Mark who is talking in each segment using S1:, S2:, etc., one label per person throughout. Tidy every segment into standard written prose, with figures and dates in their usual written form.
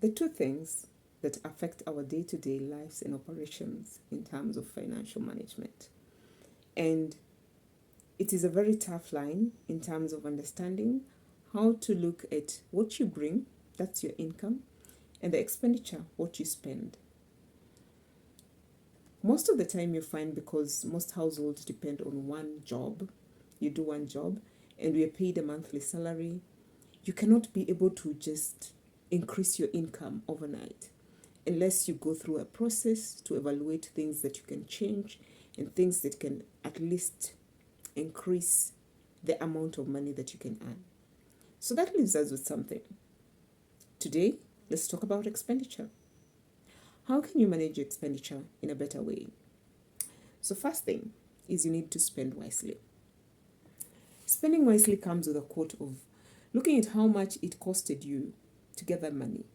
S1: the two things that affect our day-to-day lives and operations in terms of financial management. And it is a very tough line in terms of understanding how to look at what you bring, that's your income, and the expenditure, what you spend. Most of the time you find, because most households depend on one job, you do one job, and we are paid a monthly salary, you cannot be able to just increase your income overnight unless you go through a process to evaluate things that you can change and things that can at least increase the amount of money that you can earn. So that leaves us with something. Today, let's talk about expenditure. How can you manage your expenditure in a better way? So first thing is you need to spend wisely. Spending wisely comes with a quote of looking at how much it costed you to get that money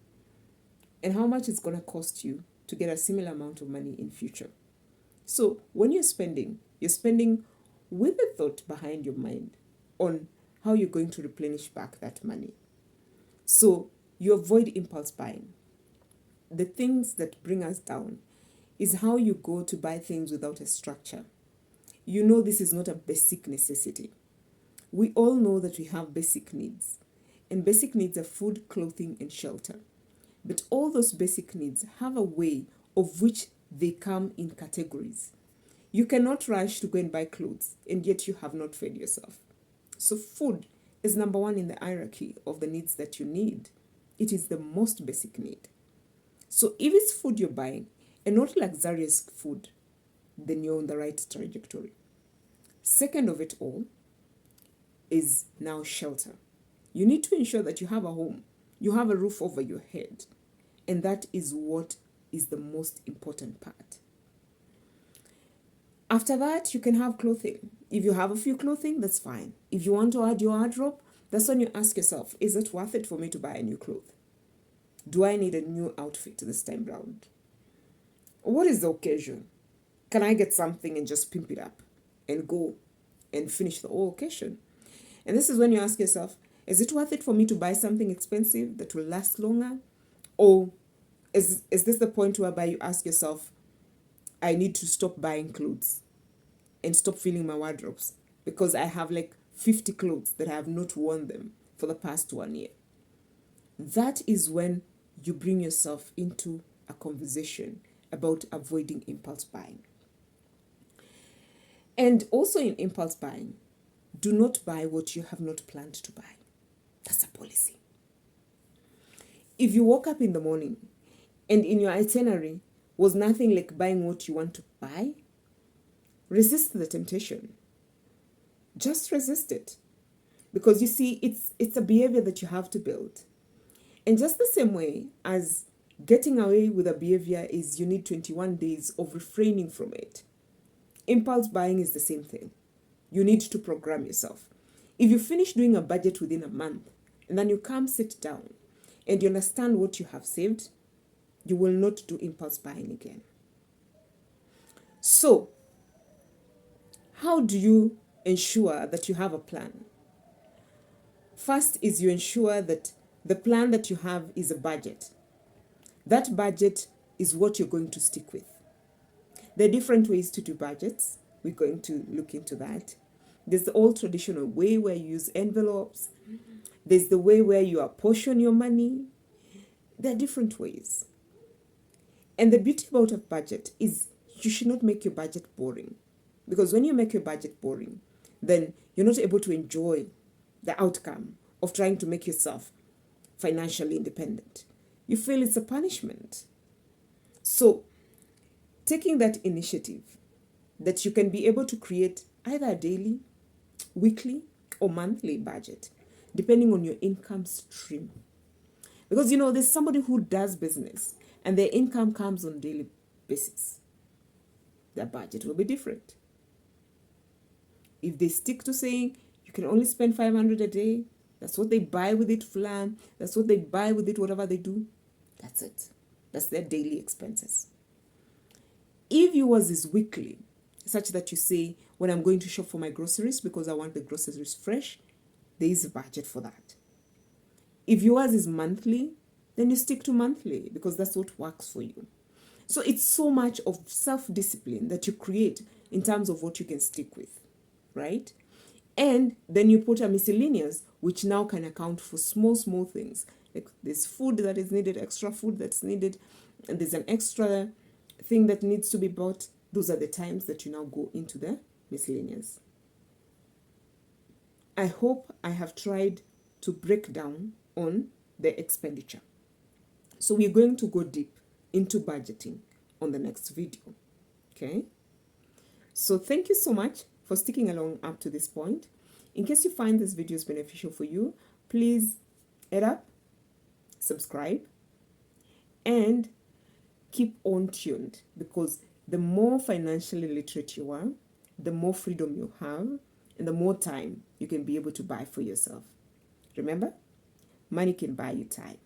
S1: and how much it's going to cost you to get a similar amount of money in future. So when you're spending with the thought behind your mind on how you're going to replenish back that money. So you avoid impulse buying. The things that bring us down is how you go to buy things without a structure. You know this is not a basic necessity. We all know that we have basic needs, and basic needs are food, clothing, and shelter. But all those basic needs have a way of which they come in categories. You cannot rush to go and buy clothes, and yet you have not fed yourself. So food is number one in the hierarchy of the needs that you need. It is the most basic need. So if it's food you're buying and not luxurious food, then you're on the right trajectory. Second of it all is now shelter. You need to ensure that you have a home, you have a roof over your head, and that is what is the most important part. After that, you can have clothing. If you have a few clothing, that's fine. If you want to add your wardrobe, that's when you ask yourself, is it worth it for me to buy a new clothes? Do I need a new outfit this time round? What is the occasion? Can I get something and just pimp it up and go and finish the whole occasion? And this is when you ask yourself, is it worth it for me to buy something expensive that will last longer? Or is this the point whereby you ask yourself, I need to stop buying clothes and stop filling my wardrobes because I have like 50 clothes that I have not worn them for the past 1 year? That is when you bring yourself into a conversation about avoiding impulse buying. And also in impulse buying, do not buy what you have not planned to buy. That's a policy. If you woke up in the morning and in your itinerary was nothing like buying what you want to buy, resist the temptation. Just resist it. Because you see, it's a behavior that you have to build. And just the same way as getting away with a behavior is you need 21 days of refraining from it. Impulse buying is the same thing. You need to program yourself. If you finish doing a budget within a month and then you come sit down and you understand what you have saved, you will not do impulse buying again. So, how do you ensure that you have a plan? First is you ensure that the plan that you have is a budget. That budget is what you're going to stick with. There are different ways to do budgets. We're going to look into that. There's the old traditional way where you use envelopes. There's the way where you apportion your money. There are different ways. And the beauty about a budget is you should not make your budget boring. Because when you make your budget boring, then you're not able to enjoy the outcome of trying to make yourself financially independent. You feel it's a punishment. So, taking that initiative that you can be able to create either a daily, weekly, or monthly budget, depending on your income stream. Because, there's somebody who does business and their income comes on a daily basis. Their budget will be different. If they stick to saying you can only spend 500 a day, that's what they buy with it flan, that's what they buy with it, whatever they do, that's it. That's their daily expenses. If yours is weekly, such that you say, when I'm going to shop for my groceries because I want the groceries fresh, there is a budget for that. If yours is monthly, then you stick to monthly because that's what works for you. So it's so much of self-discipline that you create in terms of what you can stick with, right? And then you put a miscellaneous, which now can account for small things. Like there's food that is needed, extra food that's needed, and there's an extra thing that needs to be bought. Those are the times that you now go into the miscellaneous. I hope I have tried to break down on the expenditure. So we're going to go deep into budgeting on the next video. Okay? So thank you so much for sticking along up to this point. In case you find this video is beneficial for you, please head up, subscribe, and keep on tuned, because the more financially literate you are, the more freedom you have, and the more time you can be able to buy for yourself. Remember, money can buy you time.